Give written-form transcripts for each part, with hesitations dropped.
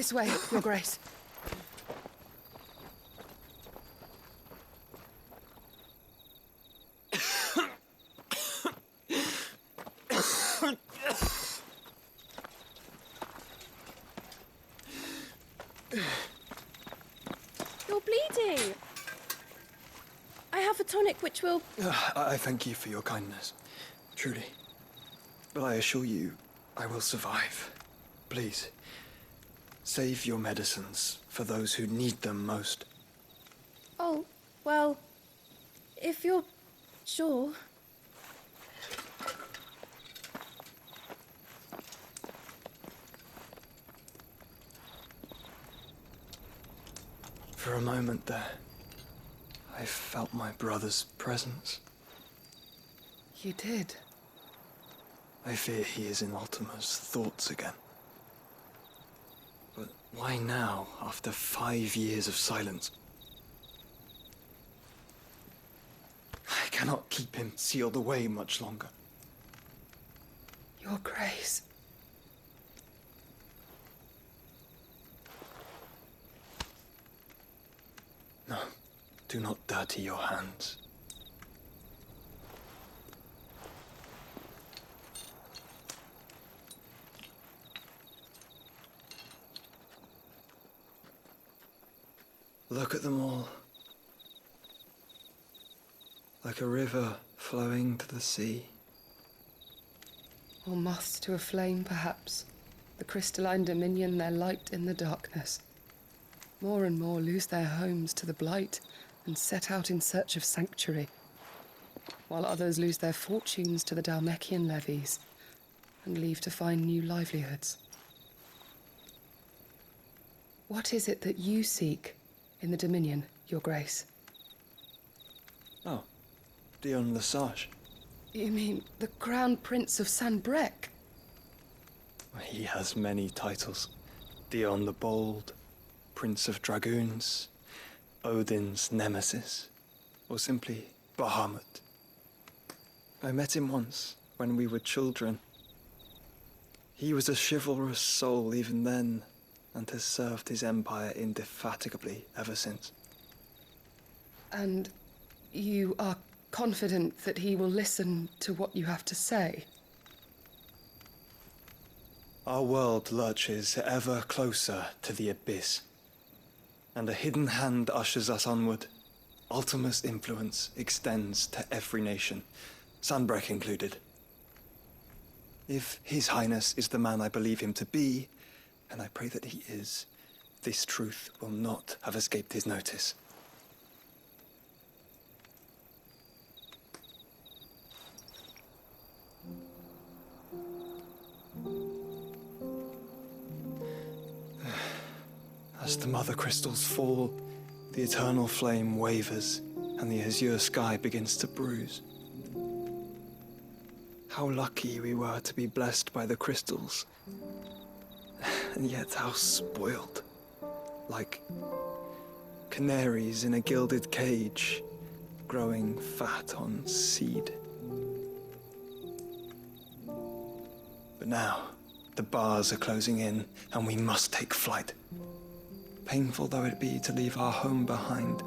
This way, Your Grace. You're bleeding. I have a tonic which will... I thank you for your kindness, truly. But I assure you, I will survive. Please, save your medicines for those who need them most. Oh, well, if you're sure... For a moment there, I felt my brother's presence. You did? I fear he is in Ultima's thoughts again. But why now, after 5 years of silence? I cannot keep him sealed away much longer. Your Grace. No, do not dirty your hands. Look at them all. Like a river flowing to the sea. Or moths to a flame, perhaps. The crystalline dominion their light in the darkness. More and more lose their homes to the blight and set out in search of sanctuary, while others lose their fortunes to the Dhalmekian levies and leave to find new livelihoods. What is it that you seek in the Dominion, Your Grace? Oh, Dion Lesage. You mean the Crown Prince of Sanbreque? He has many titles. Dion the Bold, Prince of Dragoons, Odin's Nemesis, or simply Bahamut. I met him once, when we were children. He was a chivalrous soul even then, and has served his empire indefatigably ever since. And you are confident that he will listen to what you have to say? Our world lurches ever closer to the abyss, and a hidden hand ushers us onward. Ultima's influence extends to every nation, Sanbreque included. If His Highness is the man I believe him to be, and I pray that he is, this truth will not have escaped his notice. As the mother crystals fall, the eternal flame wavers, and the azure sky begins to bruise. How lucky we were to be blessed by the crystals, and yet how spoiled. Like canaries in a gilded cage, growing fat on seed. But now, the bars are closing in, and we must take flight. Painful though it be to leave our home behind,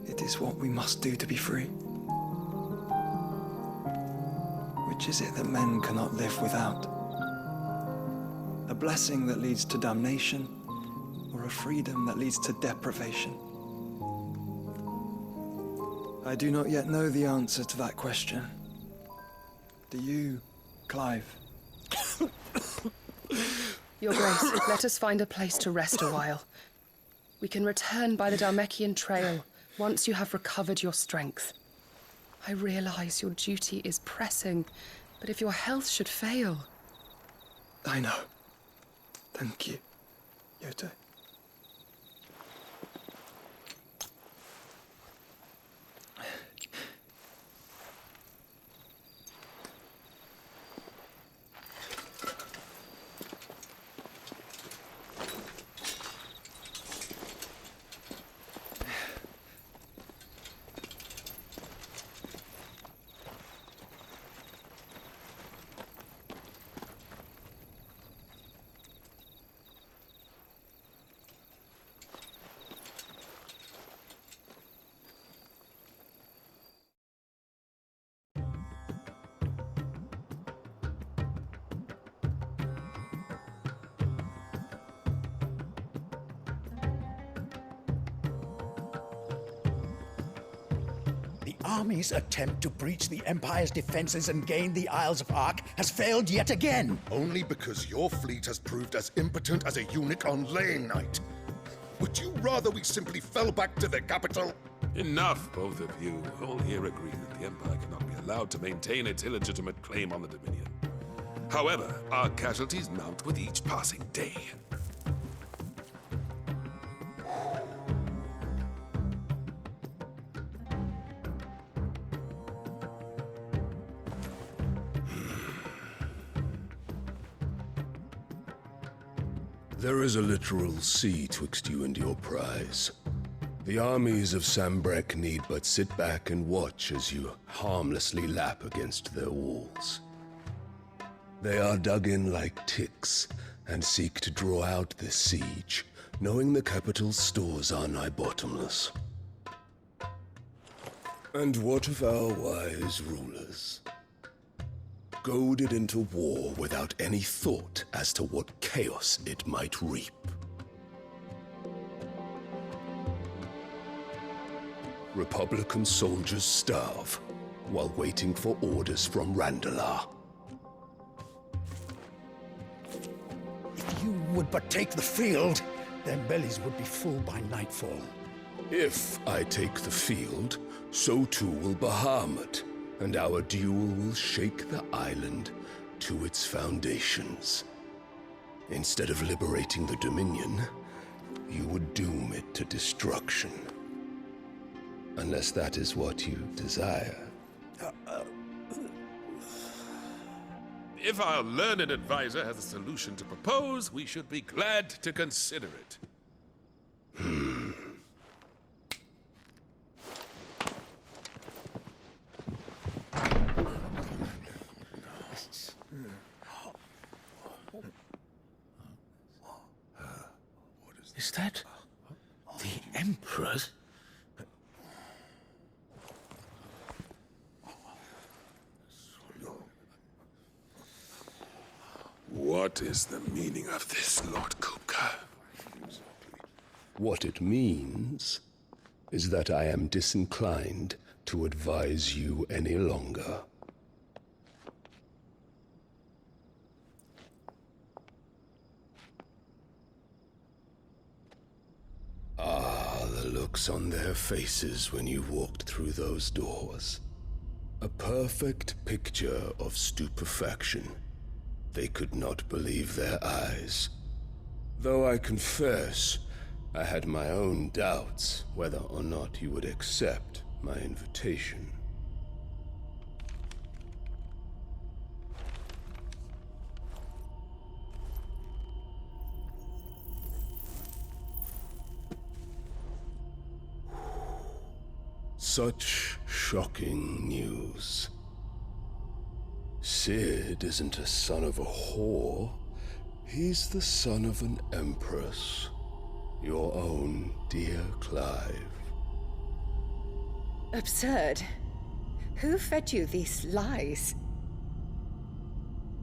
it is what we must do to be free. Which is it that men cannot live without? A blessing that leads to damnation, or a freedom that leads to deprivation? I do not yet know the answer to that question. Do you, Clive? Your Grace, let us find a place to rest a while. We can return by the Dhalmekian trail once you have recovered your strength. I realize your duty is pressing, but if your health should fail... I know. Thank you, Yote. army's attempt to breach the Empire's defenses and gain the Isles of Ark has failed yet again. Only because your fleet has proved as impotent as a eunuch on laying night. Would you rather we simply fell back to the capital? Enough, both of you. All here agree that the Empire cannot be allowed to maintain its illegitimate claim on the Dominion. However, our casualties mount with each passing day. There is a literal sea twixt you and your prize. The armies of Sanbreque need but sit back and watch as you harmlessly lap against their walls. They are dug in like ticks and seek to draw out this siege, knowing the capital's stores are nigh bottomless. And what of our wise rulers? Goaded into war without any thought as to what chaos it might reap. Republican soldiers starve while waiting for orders from Randalar. If you would but take the field, their bellies would be full by nightfall. If I take the field, so too will Bahamut, and our duel will shake the island to its foundations. Instead of liberating the Dominion, you would doom it to destruction. Unless that is what you desire. If our learned advisor has a solution to propose, we should be glad to consider it. Is that the Emperor's? What is the meaning of this, Lord Kupka? What it means is that I am disinclined to advise you any longer. The looks on their faces when you walked through those doors. A perfect picture of stupefaction. They could not believe their eyes. Though I confess, I had my own doubts whether or not you would accept my invitation. Such shocking news. Sid isn't a son of a whore. He's the son of an empress. Your own dear Clive. Absurd. Who fed you these lies?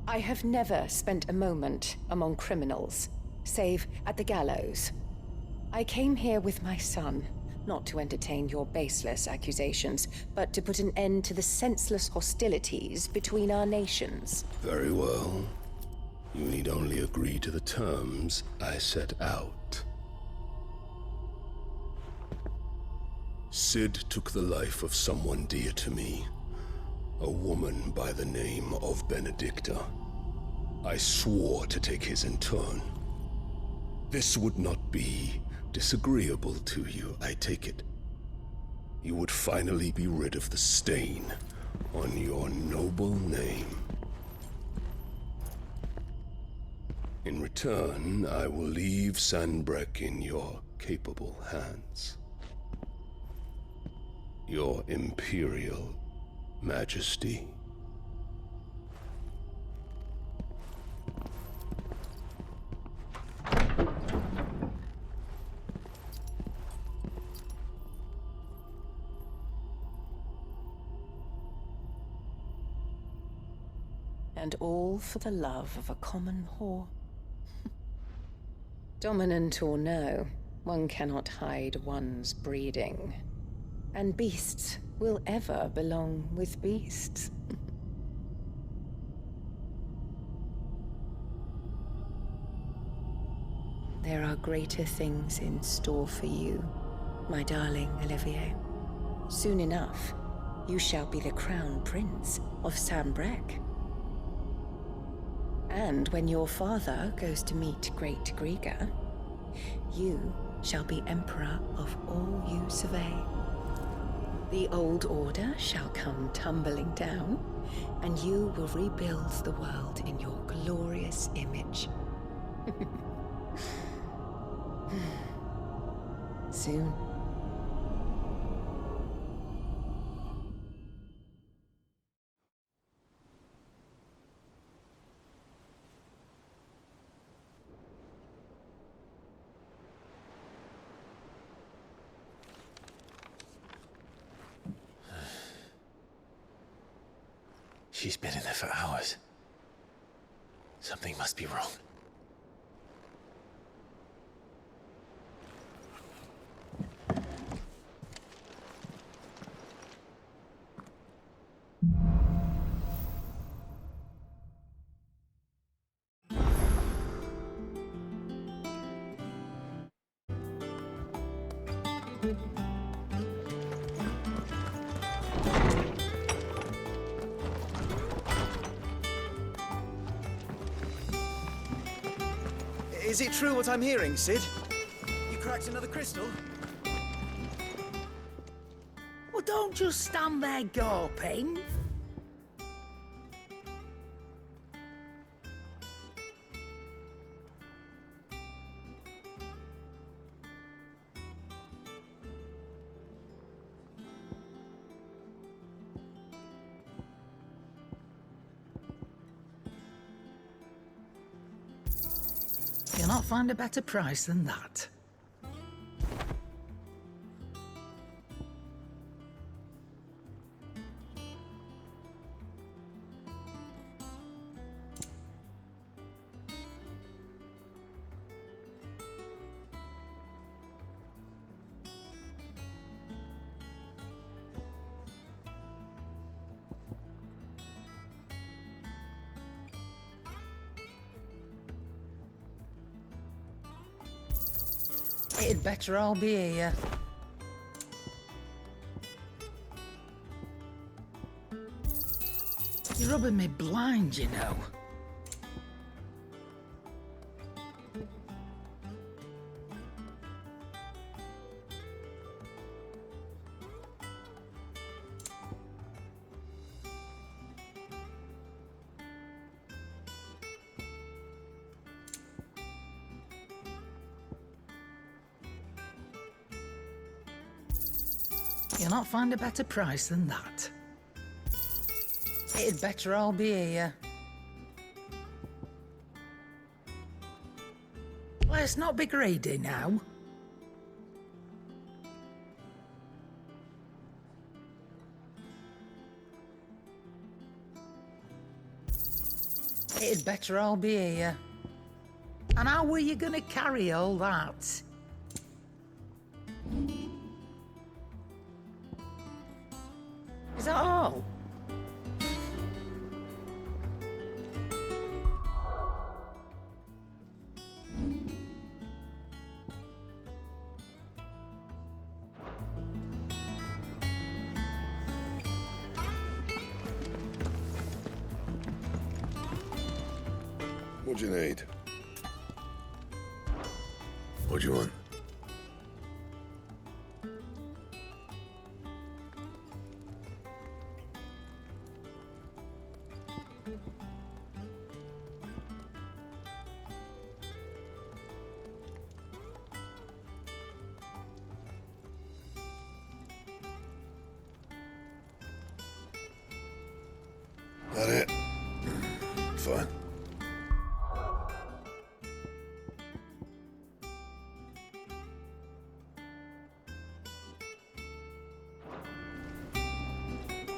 I have never spent a moment among criminals, save at the gallows. I came here with my son, not to entertain your baseless accusations, but to put an end to the senseless hostilities between our nations. Very well. You need only agree to the terms I set out. Sid took the life of someone dear to me, a woman by the name of Benedicta. I swore to take his in turn. This would not be disagreeable to you, I take it. You would finally be rid of the stain on your noble name. In return, I will leave Sanbreque in your capable hands. Your Imperial Majesty. And all for the love of a common whore. Dominant or no, one cannot hide one's breeding. And beasts will ever belong with beasts. There are greater things in store for you, my darling Olivier. Soon enough, you shall be the crown prince of Sanbreque. And when your father goes to meet Great Grieger, you shall be emperor of all you survey. The old order shall come tumbling down, and you will rebuild the world in your glorious image. Soon. She's been in there for hours. Something must be wrong. Is it true what I'm hearing, Sid? You cracked another crystal? Well, don't just stand there gawping. You'll not find a better price than that. It'd better all be here. You're rubbing me blind, you know. You'll not find a better price than that. It'd better all be here. Let's not be greedy now. It'd better all be here. And how were you gonna carry all that? Is that all? What do you need? What do you want? That it? Fine.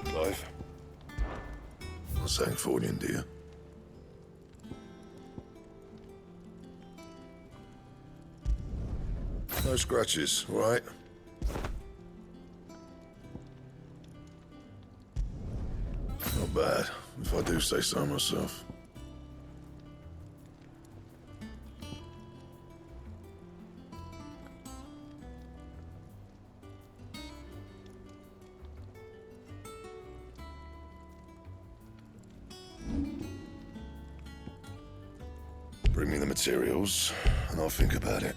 Clive? Not saying Fordian, do you? No scratches, all right? do say so myself. Bring me the materials, and I'll think about it.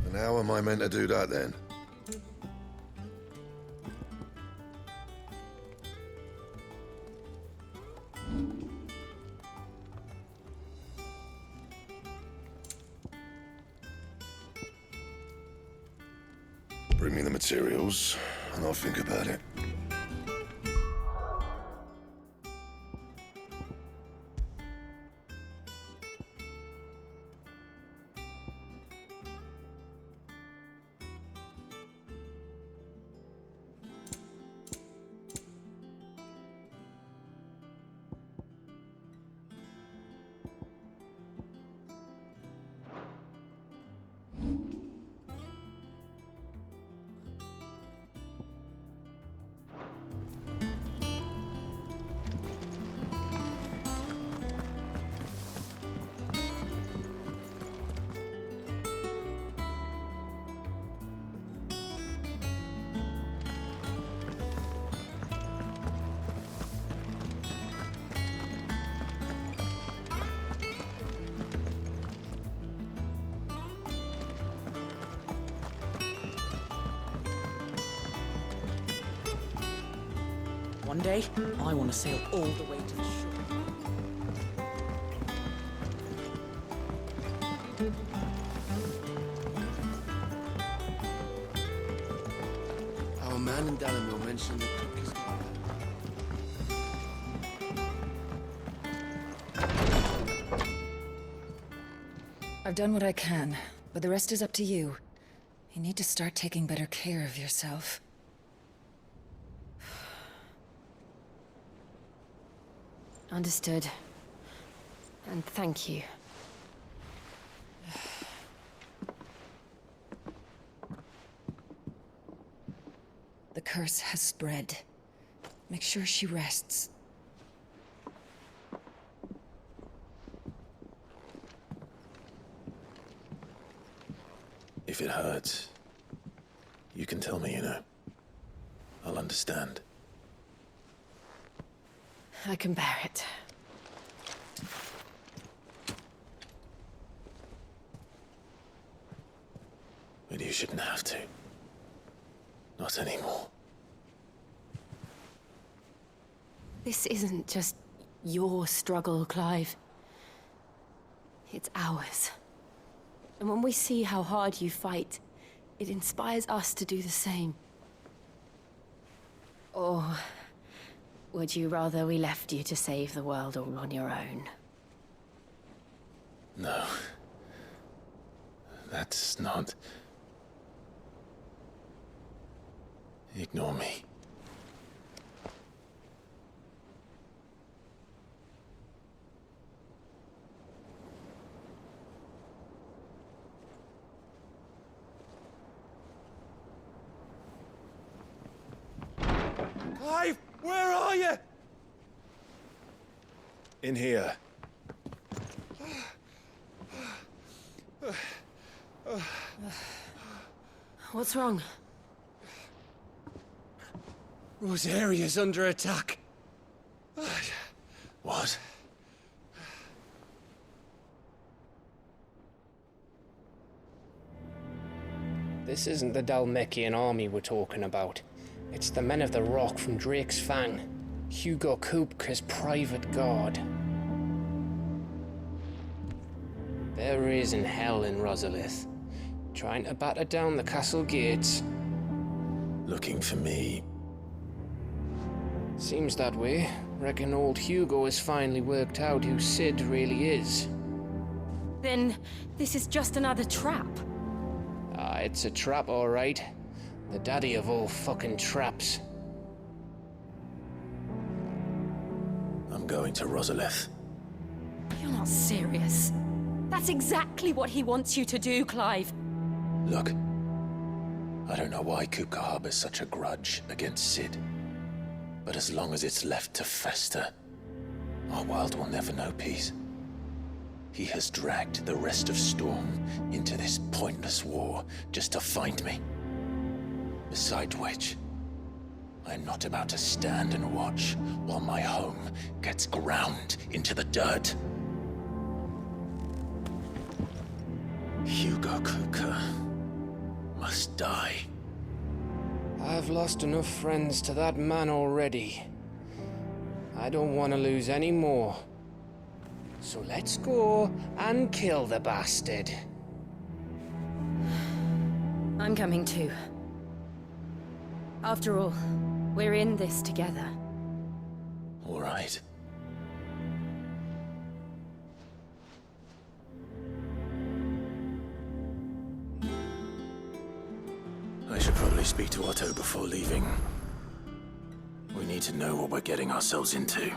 And how am I meant to do that then? Bring me the materials, and I'll think about it. One day, I want to sail all the way to the shore. Our man in Dalamil mentioned the cook is... I've done what I can, but the rest is up to you. You need to start taking better care of yourself. Understood. And thank you. The curse has spread. Make sure she rests. If it hurts, you can tell me, you know. I'll understand. I can bear it. But you shouldn't have to. Not anymore. This isn't just your struggle, Clive. It's ours. And when we see how hard you fight, it inspires us to do the same. Or would you rather we left you to save the world all on your own? No. That's not... Ignore me. Clive, where are you? In here. What's wrong? Rosaria's under attack. What? This isn't the Dalmekian army we're talking about. It's the men of the Rock from Drake's Fang. Hugo Kupka's private guard. There is in hell in Rosalith, trying to batter down the castle gates. Looking for me? Seems that way. Reckon old Hugo has finally worked out who Sid really is. Then this is just another trap. Ah, it's a trap, all right. The daddy of all fucking traps. I'm going to Rosalith. You're not serious. That's exactly what he wants you to do, Clive. Look, I don't know why Kupka harbors such a grudge against Cid. But as long as it's left to fester, our world will never know peace. He has dragged the rest of Storm into this pointless war just to find me. Besides which, I'm not about to stand and watch while my home gets ground into the dirt. Hugo Kupka must die. I've lost enough friends to that man already. I don't want to lose any more. So let's go and kill the bastard. I'm coming too. After all, we're in this together. All right. I should probably speak to Otto before leaving. We need to know what we're getting ourselves into.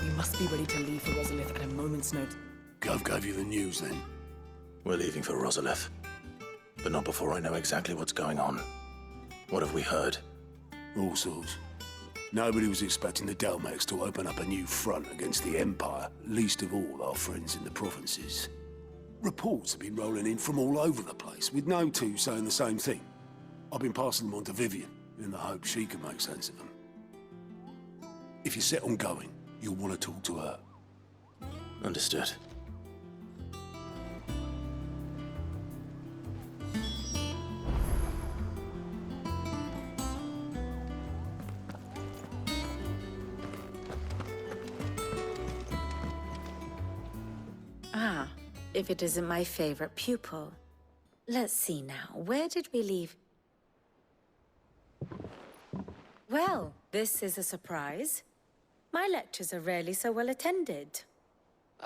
We must be ready to leave for Rosalith at a moment's notice. Gov gave you the news then? We're leaving for Rosalith. But not before I know exactly what's going on. What have we heard? All sorts. Nobody was expecting the Dalmex to open up a new front against the Empire, least of all our friends in the provinces. Reports have been rolling in from all over the place, with no two saying the same thing. I've been passing them on to Vivian, in the hope she can make sense of them. If you're set on going, you'll want to talk to her. Understood. Ah, if it isn't my favorite pupil. Let's see now, where did we leave? Well, this is a surprise. My lectures are rarely so well attended.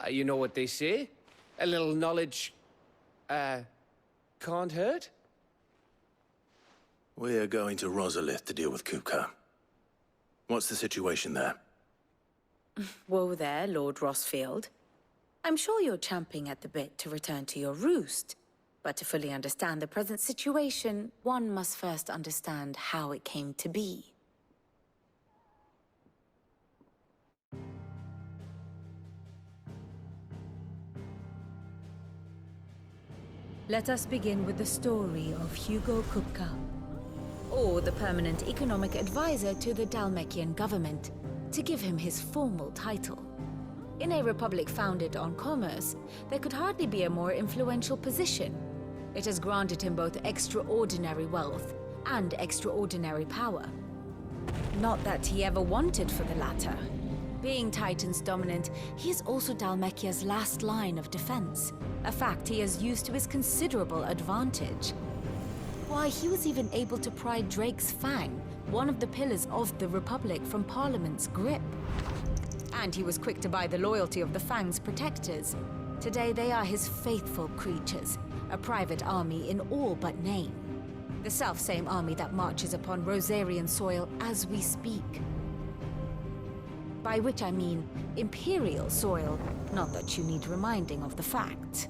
You know what they say? A little knowledge, can't hurt? We're going to Rosalith to deal with Kupka. What's the situation there? Whoa there, Lord Rossfield. I'm sure you're champing at the bit to return to your roost. But to fully understand the present situation, one must first understand how it came to be. Let us begin with the story of Hugo Kupka, or the permanent economic advisor to the Dalmekian government, to give him his formal title. In a republic founded on commerce, there could hardly be a more influential position. It has granted him both extraordinary wealth and extraordinary power. Not that he ever wanted for the latter. Being Titan's dominant, he is also Dalmekia's last line of defense, a fact he has used to his considerable advantage. Why, he was even able to pry Drake's Fang, one of the pillars of the Republic, from Parliament's grip. And he was quick to buy the loyalty of the Fang's protectors. Today they are his faithful creatures, a private army in all but name. The self-same army that marches upon Rosarian soil as we speak. By which I mean Imperial soil, not that you need reminding of the fact.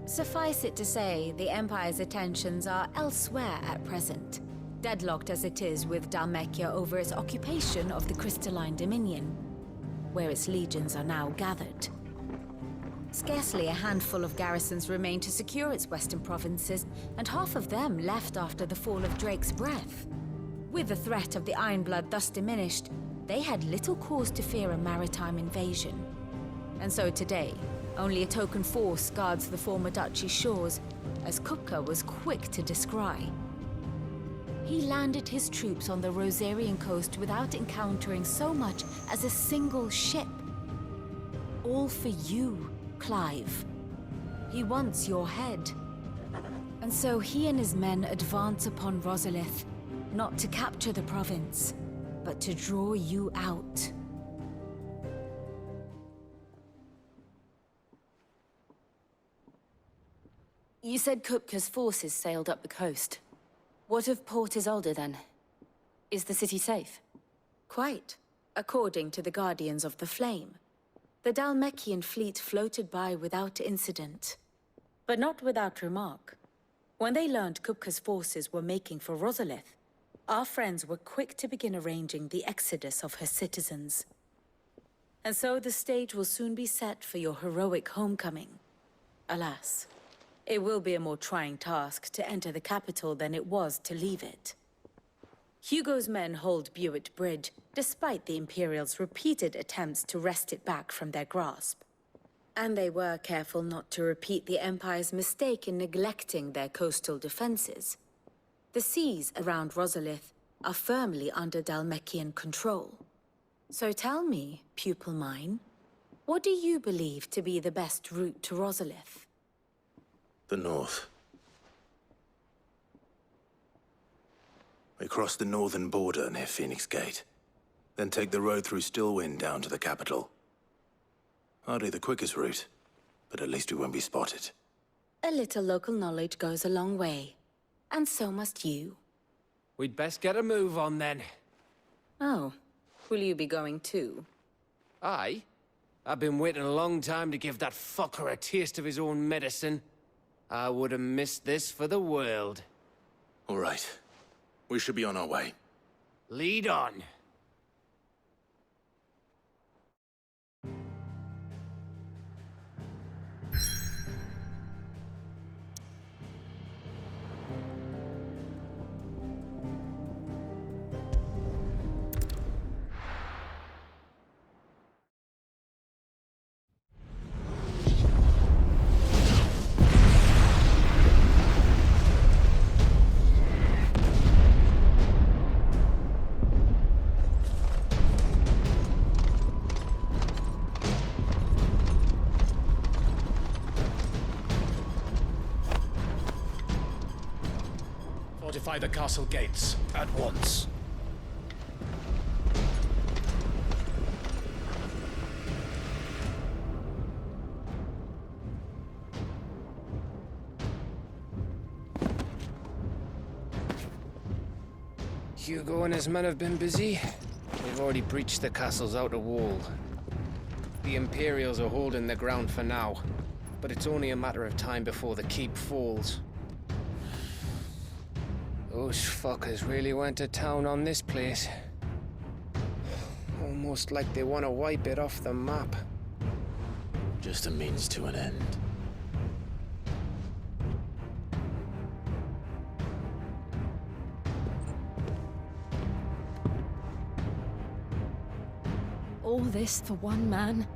Suffice it to say, the Empire's attentions are elsewhere at present, deadlocked as it is with Dalmekia over its occupation of the Crystalline Dominion, where its legions are now gathered. Scarcely a handful of garrisons remained to secure its western provinces, and half of them left after the fall of Drake's breath. With the threat of the Ironblood thus diminished, they had little cause to fear a maritime invasion. And so today, only a token force guards the former duchy's shores, as Kupka was quick to descry. He landed his troops on the Rosarian coast without encountering so much as a single ship. All for you, Clive. He wants your head. And so he and his men advance upon Rosalith, not to capture the province, but to draw you out. You said Kupka's forces sailed up the coast. What of Port Isolde, then? Is the city safe? Quite, according to the Guardians of the Flame. The Dhalmekian fleet floated by without incident. But not without remark. When they learned Kupka's forces were making for Rosalith, our friends were quick to begin arranging the exodus of her citizens. And so the stage will soon be set for your heroic homecoming. Alas, it will be a more trying task to enter the capital than it was to leave it. Hugo's men hold Buet Bridge, despite the Imperial's repeated attempts to wrest it back from their grasp. And they were careful not to repeat the Empire's mistake in neglecting their coastal defenses. The seas around Rosalith are firmly under Dhalmekian control. So tell me, pupil mine, what do you believe to be the best route to Rosalith? The north. We cross the northern border near Phoenix Gate, then take the road through Stillwind down to the capital. Hardly the quickest route, but at least we won't be spotted. A little local knowledge goes a long way, and so must you. We'd best get a move on then. Oh, will you be going too? Aye. I've been waiting a long time to give that fucker a taste of his own medicine. I would have missed this for the world. All right. We should be on our way. Lead on. Fortify the castle gates at once. Hugo and his men have been busy. They've already breached the castle's outer wall. The Imperials are holding the ground for now, but it's only a matter of time before the keep falls. Those fuckers really went to town on this place. Almost like they want to wipe it off the map. Just a means to an end. All this for one man?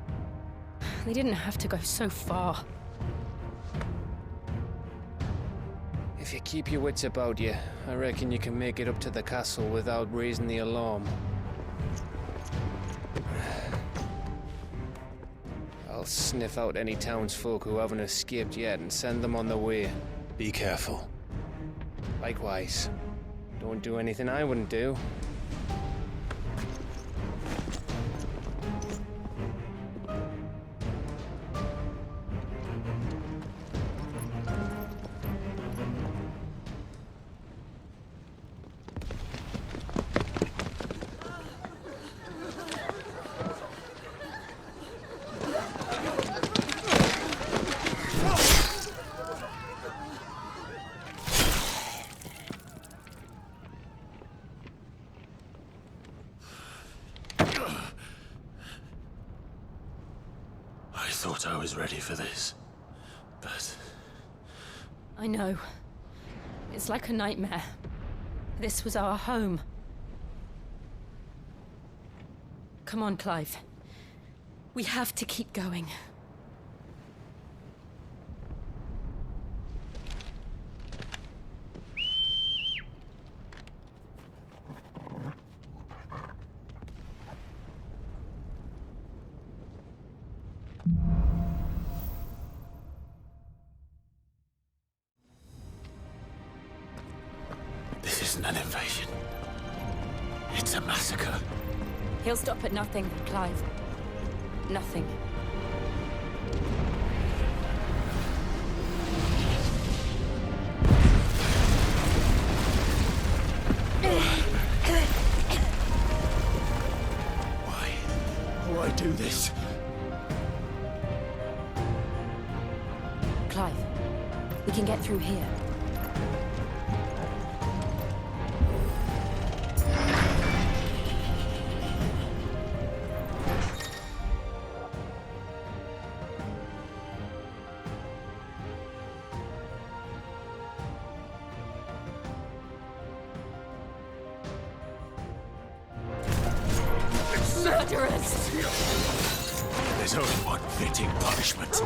They didn't have to go so far. If you keep your wits about you, I reckon you can make it up to the castle without raising the alarm. I'll sniff out any townsfolk who haven't escaped yet and send them on their way. Be careful. Likewise. Don't do anything I wouldn't do. thought I was ready for this, but... I know. It's like a nightmare. This was our home. Come on, Clive. We have to keep going. This isn't an invasion. It's a massacre. He'll stop at nothing, Clive. Nothing. Why do this? Clive, we can get through here. Murderers! There's only one fitting punishment.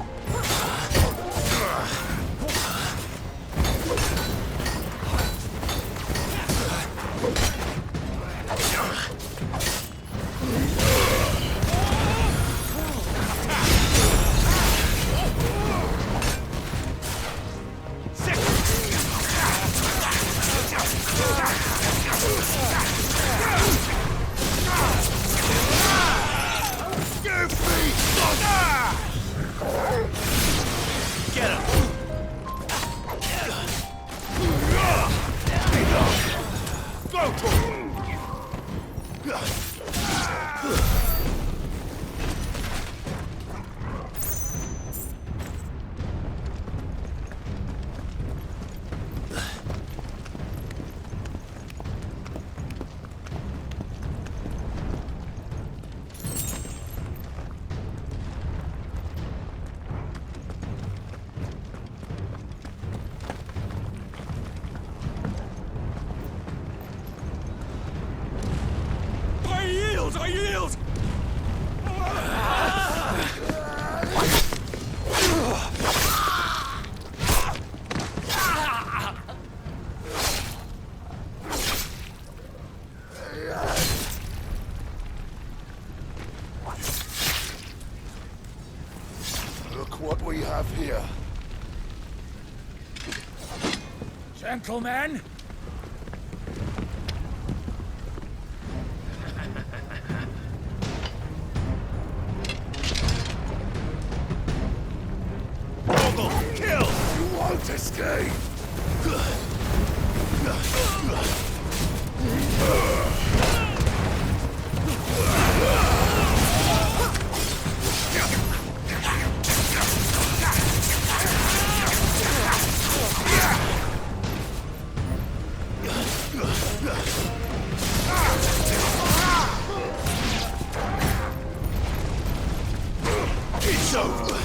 I yield! Look what we have here. Gentlemen! Kill! You won't escape! It's over!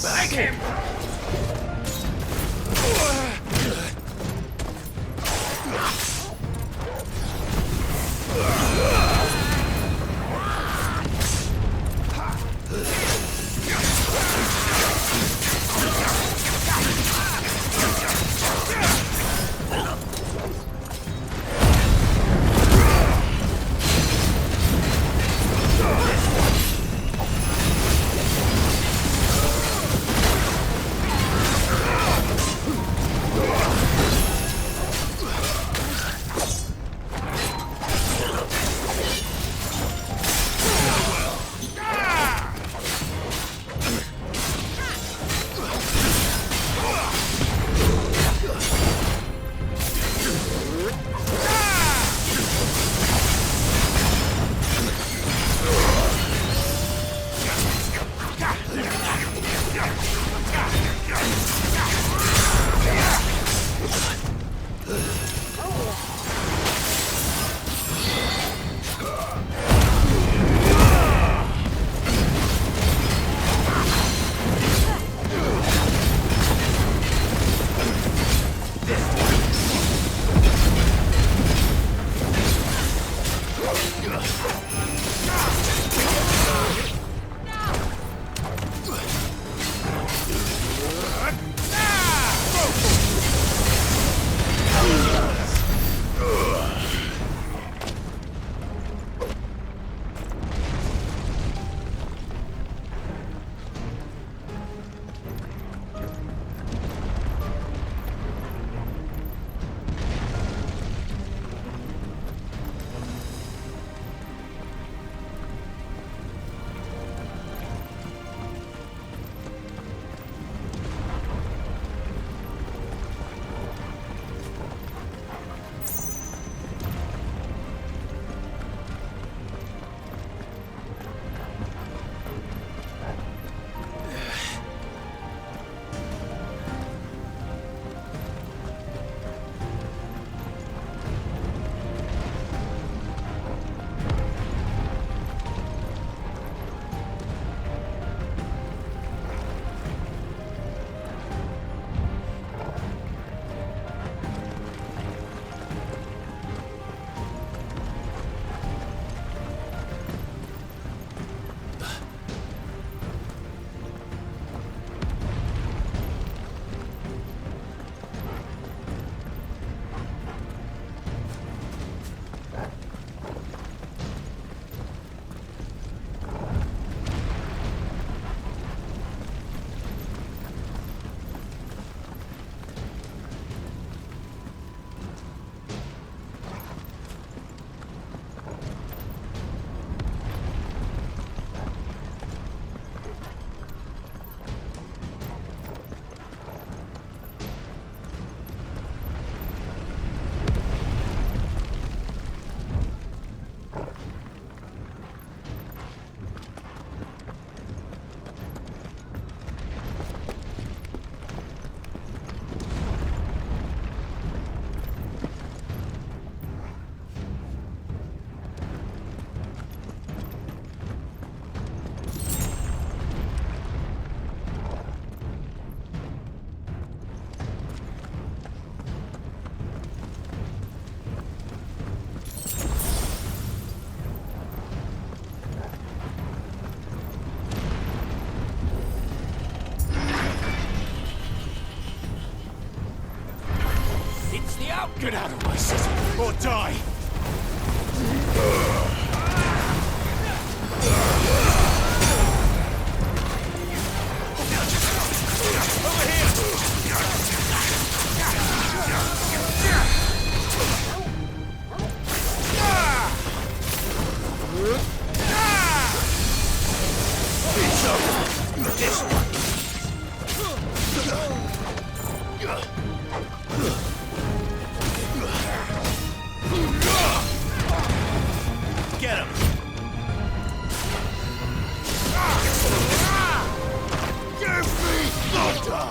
back. Take him! Get out of my city, or die! Over here! This one! Get him! Give me thunder!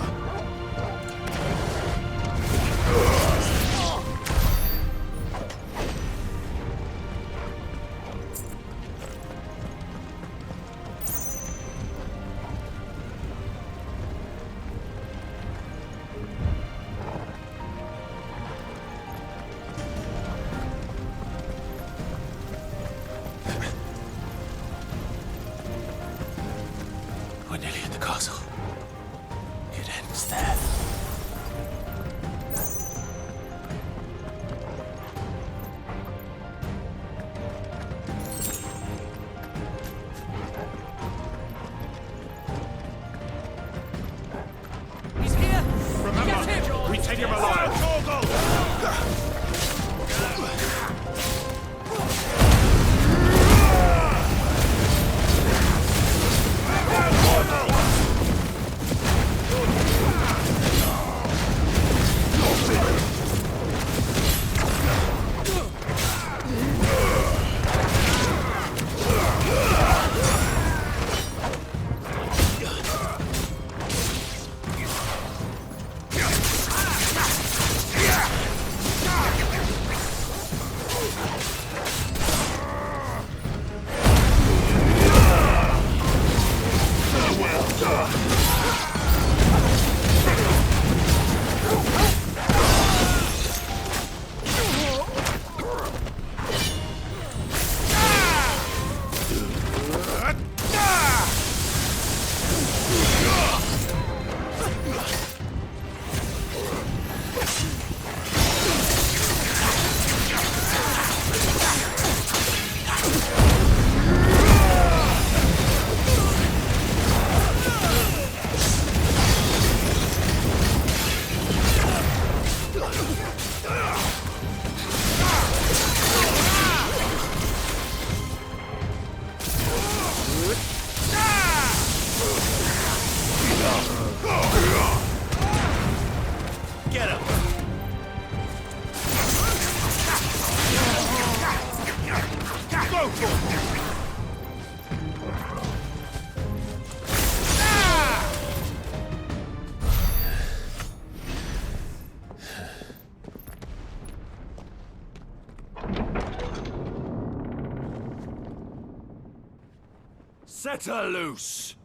Set her loose!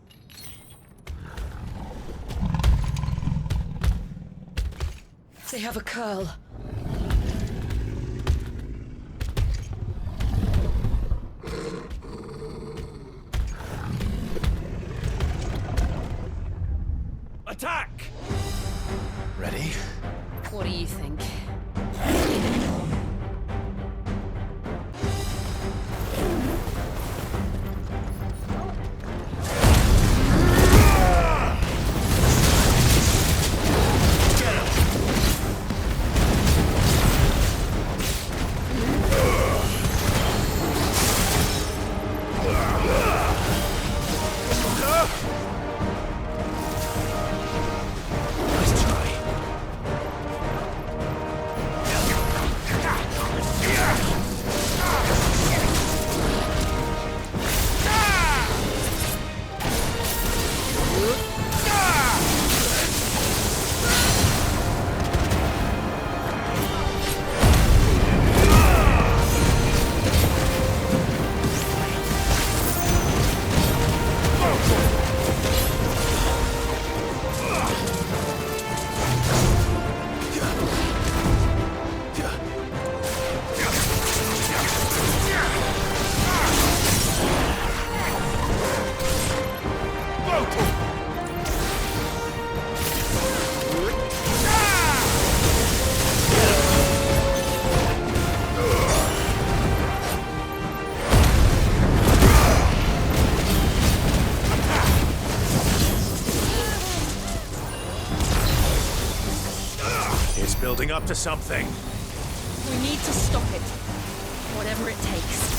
They have a Coeurl. Attack! Ready? What do you think? Building up to something. We need to stop it. Whatever it takes.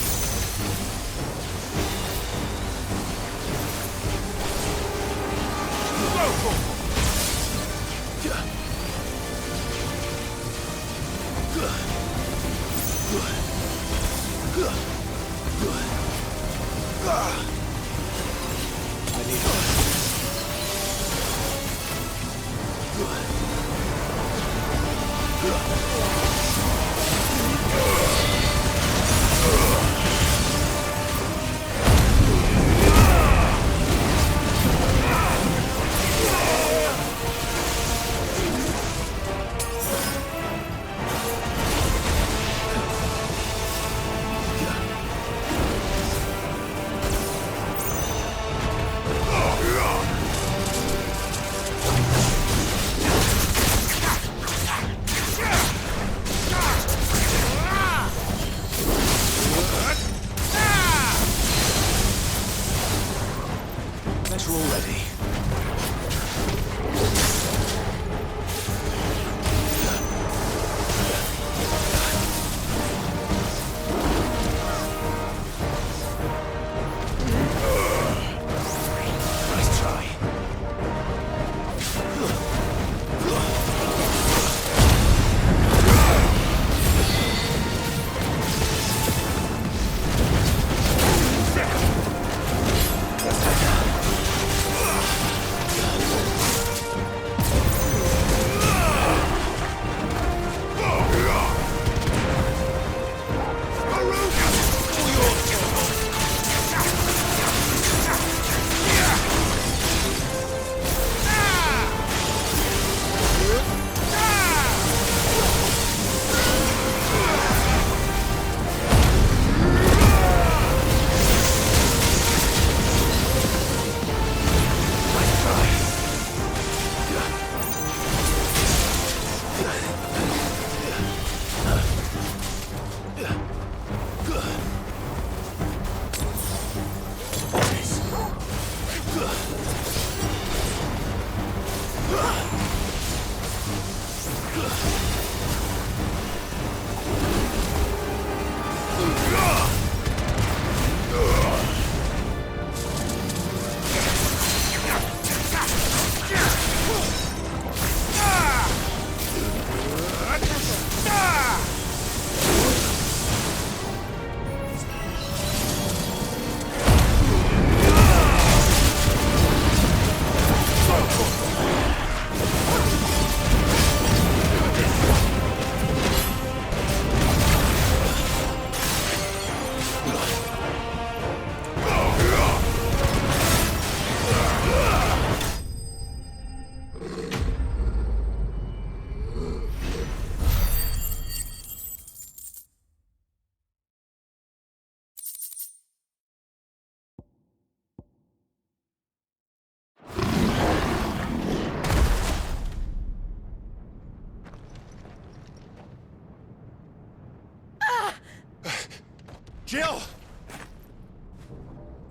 Jill!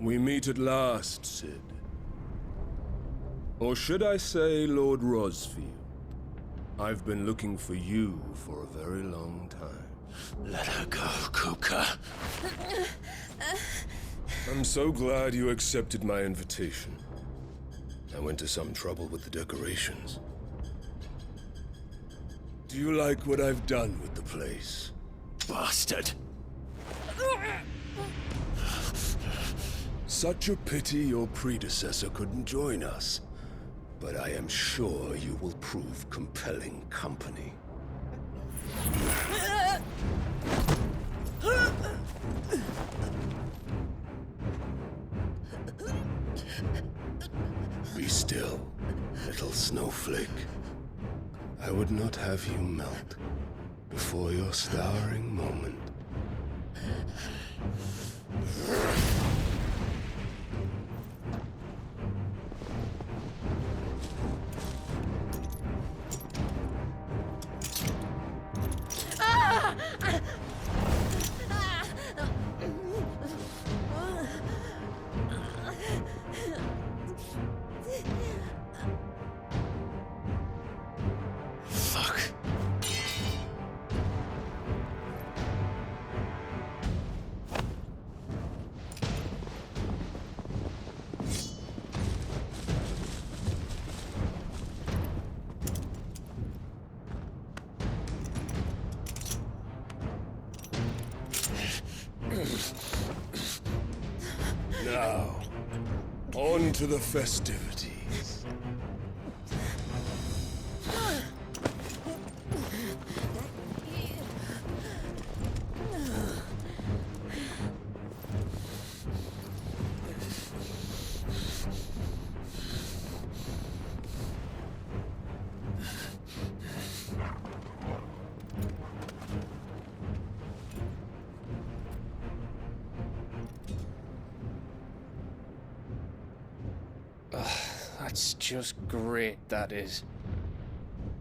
We meet at last, Sid. Or should I say, Lord Rosfield? I've been looking for you for a very long time. Let her go, Kupka. I'm so glad you accepted my invitation. I went to some trouble with the decorations. Do you like what I've done with the place? Bastard! Such a pity your predecessor couldn't join us. But I am sure you will prove compelling company. Be still, little snowflake. I would not have you melt before your starring moment. Now, on to the festivities. That's just great, that is.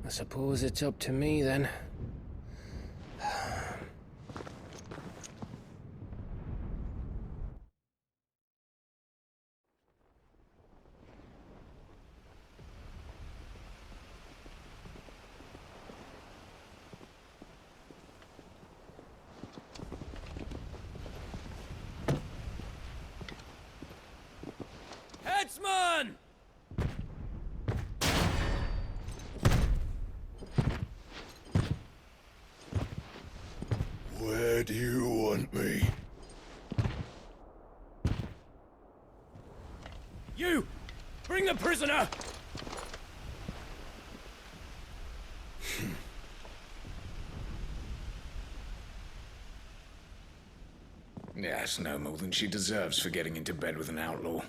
I suppose it's up to me then. Headsman! Where do you want me? You! Bring the prisoner! Yes, no more than she deserves for getting into bed with an outlaw.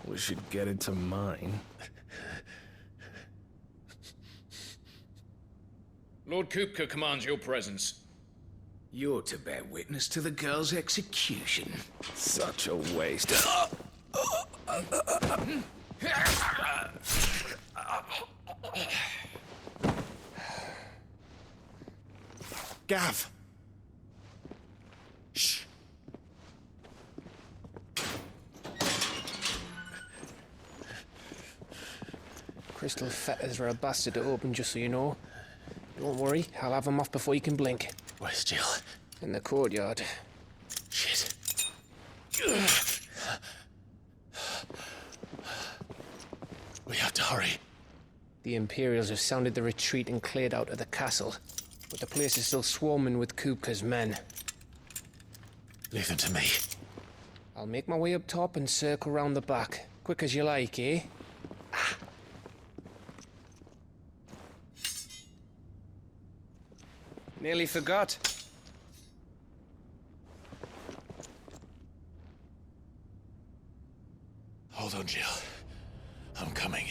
We should get into mine. Lord Kupka commands your presence. You're to bear witness to the girl's execution. Such a waste. Gav! Shh! Crystal fetters are a bastard to open, just so you know. Don't worry, I'll have them off before you can blink. Where's Jill? In the courtyard. Shit. We have to hurry. The Imperials have sounded the retreat and cleared out of the castle, but the place is still swarming with Kupka's men. Leave them to me. I'll make my way up top and circle round the back. Quick as you like, eh? Nearly forgot. Hold on, Jill. I'm coming.